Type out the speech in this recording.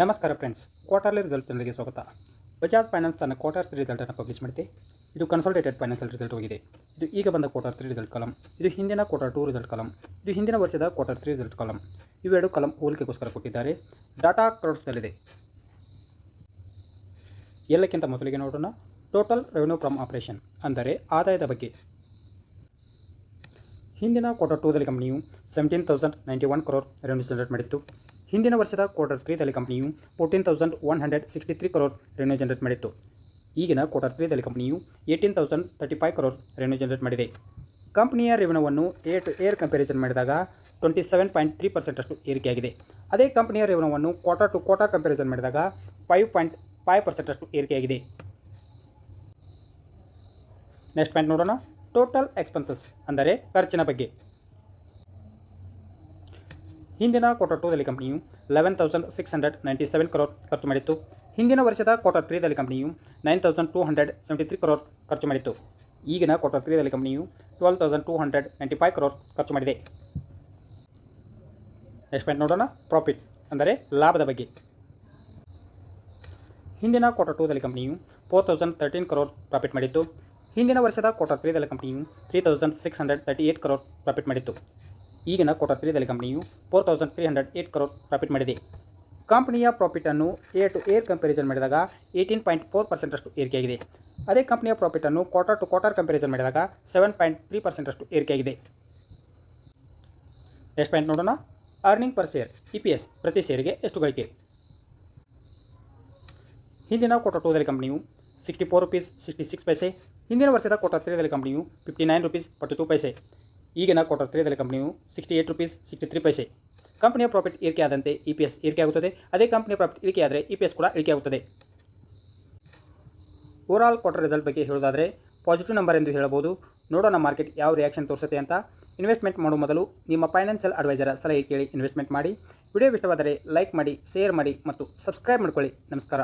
ನಮಸ್ಕಾರ friends, quarterly result ಚಾನಲ್ಗೆ ಸ್ವಾಗತ. ಬಜಾಜ್ ಫೈನಾನ್ಸ್ ತನ್ನ ಕ್ವಾರ್ಟರ್ 3 ರಿಸಲ್ಟನ್ನು ಪಬ್ಲಿಷ್ ಮಾಡಿದೆ. ಇದು ಕನ್ಸಲ್ಟೇಟೆಡ್ ಫೈನಾನ್ಷಿಯಲ್ ರಿಸಲ್ಟ್ ಹೋಗಿದೆ. ಇದು ಈಗ ಬಂದ ಕ್ವಾರ್ಟರ್ 3 ರಿಸಲ್ಟ್ ಕಾಲಮ್, ಇದು ಹಿಂದಿನ ಕ್ವಾರ್ಟರ್ 2 ರಿಸಲ್ಟ್ ಕಾಲಮ್, ಇದು ಹಿಂದಿನ ವರ್ಷದ ಕ್ವಾರ್ಟರ್ 3 ರಿಸಲ್ಟ್ ಕಾಲಮ್. ಇವೆರಡು ಕಾಲಮ್ ಹೋಲಿಕೆಗೋಸ್ಕರ ಕೊಟ್ಟಿದ್ದಾರೆ. ಡಾಟಾ ಕ್ರೌಡ್ಸ್ನಲ್ಲಿದೆ. ಎಲ್ಲಕ್ಕಿಂತ ಮೊದಲಿಗೆ ನೋಡೋಣ ಟೋಟಲ್ ರೆವೆನ್ಯೂ ಫ್ರಮ್ ಆಪರೇಷನ್, ಅಂದರೆ ಆದಾಯದ ಬಗ್ಗೆ. ಹಿಂದಿನ ಕ್ವಾರ್ಟರ್ 2ದಲ್ಲಿ ಕಂಪನಿಯು 17,091 crore ರೆವೆನ್ಯೂ ಜನರೇಟ್ ಮಾಡಿತ್ತು. ಹಿಂದಿನ ವರ್ಷದ ಕ್ವಾರ್ಟರ್ 3ದಲ್ಲಿ ಕಂಪನಿಯು 14,163 crore ರೆವೆನ್ಯೂ ಜನರೇಟ್ ಮಾಡಿತ್ತು. ಈಗಿನ ಕ್ವಾರ್ಟರ್ 3ದಲ್ಲಿ ಕಂಪನಿಯು 18,035 crore ರೆವೆನ್ಯೂ ಜನರೇಟ್ ಮಾಡಿದೆ. ಕಂಪನಿಯ ರೆವೆನ್ಯೂವನ್ನು ಏರ್ ಟು ಏರ್ ಕಂಪ್ಯಾರಿಸನ್ ಮಾಡಿದಾಗ 27.3% ಅಷ್ಟು ಏರಿಕೆಯಾಗಿದೆ. ಅದೇ ಕಂಪನಿಯ ರೆವೆನ್ಯೂವನ್ನು ಕ್ವಾರ್ಟರ್ ಟು ಕ್ವಾರ್ಟರ್ ಕಂಪ್ಯಾರಿಸನ್ ಮಾಡಿದಾಗ 5.5% ಅಷ್ಟು ಏರಿಕೆಯಾಗಿದೆ. ನೆಕ್ಸ್ಟ್ ಪಾಯಿಂಟ್ ನೋಡೋಣ ಟೋಟಲ್ ಎಕ್ಸ್ಪೆನ್ಸಸ್, ಅಂದರೆ ಖರ್ಚಿನ ಬಗ್ಗೆ. ಹಿಂದಿನ ಕ್ವಾರ್ಟರ್ 2ದಲ್ಲಿ ಕಂಪನಿಯು 11,697 crore ಖರ್ಚು ಮಾಡಿತ್ತು. ಹಿಂದಿನ ವರ್ಷದ ಕ್ವಾರ್ಟರ್ 3ದಲ್ಲಿ ಕಂಪನಿಯು 9,273 crore ಖರ್ಚು ಮಾಡಿತ್ತು. ಈಗಿನ ಕ್ವಾರ್ಟರ್ 3ದಲ್ಲಿ ಕಂಪನಿಯು 12,295 crore ಖರ್ಚು ಮಾಡಿದೆ. ನೆಕ್ಸ್ಟ್ ಪಾಯಿಂಟ್ ನೋಡೋಣ ಪ್ರಾಫಿಟ್, ಅಂದರೆ ಲಾಭದ ಬಗ್ಗೆ. ಹಿಂದಿನ ಕ್ವಾರ್ಟರ್ 2ದಲ್ಲಿ ಕಂಪನಿಯು 4,013 crore ಪ್ರಾಫಿಟ್ ಮಾಡಿತ್ತು. ಹಿಂದಿನ ವರ್ಷದ ಕ್ವಾರ್ಟರ್ 3ದಲ್ಲಿ ಕಂಪನಿಯು 3,638 crore ಪ್ರಾಫಿಟ್ ಮಾಡಿತ್ತು. ಈಗಿನ ಕ್ವಾರ್ಟರ್ 3ದಲ್ಲಿ ಕಂಪನಿಯು 4,308 crore ಪ್ರಾಫಿಟ್ ಮಾಡಿದೆ. ಕಂಪನಿಯ ಪ್ರಾಫಿಟನ್ನು ಏರ್ ಟು ಏರ್ ಕಂಪ್ಯಾರಿಸನ್ ಮಾಡಿದಾಗ 18.4% ಅಷ್ಟು ಏರಿಕೆಯಾಗಿದೆ. ಅದೇ ಕಂಪನಿಯ ಪ್ರಾಫಿಟನ್ನು ಕ್ವಾರ್ಟರ್ ಟು ಕ್ವಾರ್ಟರ್ ಕಂಪ್ಯಾರಿಸನ್ ಮಾಡಿದಾಗ 7.3% ಅಷ್ಟು ಏರಿಕೆಯಾಗಿದೆ. ನೆಕ್ಸ್ಟ್ ಪಾಯಿಂಟ್ ನೋಡೋಣ ಅರ್ನಿಂಗ್ ಪರ್ ಶೇರ್, EPS ಪ್ರತಿ ಶೇರಿಗೆ ಎಷ್ಟು ಗಳಿಕೆ. ಹಿಂದಿನ ಕ್ವಾರ್ಟರ್ 2ದಲ್ಲಿ ಕಂಪನಿಯು 64 rupees 66 paise. ಹಿಂದಿನ ವರ್ಷದ ಕ್ವಾರ್ಟರ್ 3ದಲ್ಲಿ ಕಂಪನಿಯು 59 rupees 42 paise. ಈಗಿನ ಕ್ವಾರ್ಟರ್ 3ದಲ್ಲಿ ಕಂಪನಿಯು 68 rupees 63 paise. ಕಂಪನಿಯ ಪ್ರಾಫಿಟ್ ಏರಿಕೆಯಾದಂತೆ EPS ಏರಿಕೆಯಾಗುತ್ತದೆ. ಅದೇ ಕಂಪನಿಯ ಪ್ರಾಫಿಟ್ ಇಳಿಕೆಯಾದರೆ EPS ಕೂಡ ಇಳಿಕೆಯಾಗುತ್ತದೆ. ಓವರಾಲ್ ಕ್ವಾರ್ಟರ್ ರಿಸಲ್ಟ್ ಬಗ್ಗೆ ಹೇಳೋದಾದರೆ ಪಾಸಿಟಿವ್ ನಂಬರ್ ಎಂದು ಹೇಳಬಹುದು. ನೋಡೋಣ ಮಾರ್ಕೆಟ್ ಯಾವ ರಿಯಾಕ್ಷನ್ ತೋರಿಸುತ್ತೆ ಅಂತ. ಇನ್ವೆಸ್ಟ್ಮೆಂಟ್ ಮಾಡುವ ಮೊದಲು ನಿಮ್ಮ ಫೈನಾನ್ಷಿಯಲ್ ಅಡ್ವೈಸರ್ ಸಲಹೆ ಕೇಳಿ ಇನ್ವೆಸ್ಟ್ಮೆಂಟ್ ಮಾಡಿ. ವಿಡಿಯೋ ಇಷ್ಟವಾದರೆ ಲೈಕ್ ಮಾಡಿ, ಶೇರ್ ಮಾಡಿ ಮತ್ತು ಸಬ್ಸ್ಕ್ರೈಬ್ ಮಾಡಿಕೊಳ್ಳಿ. ನಮಸ್ಕಾರ.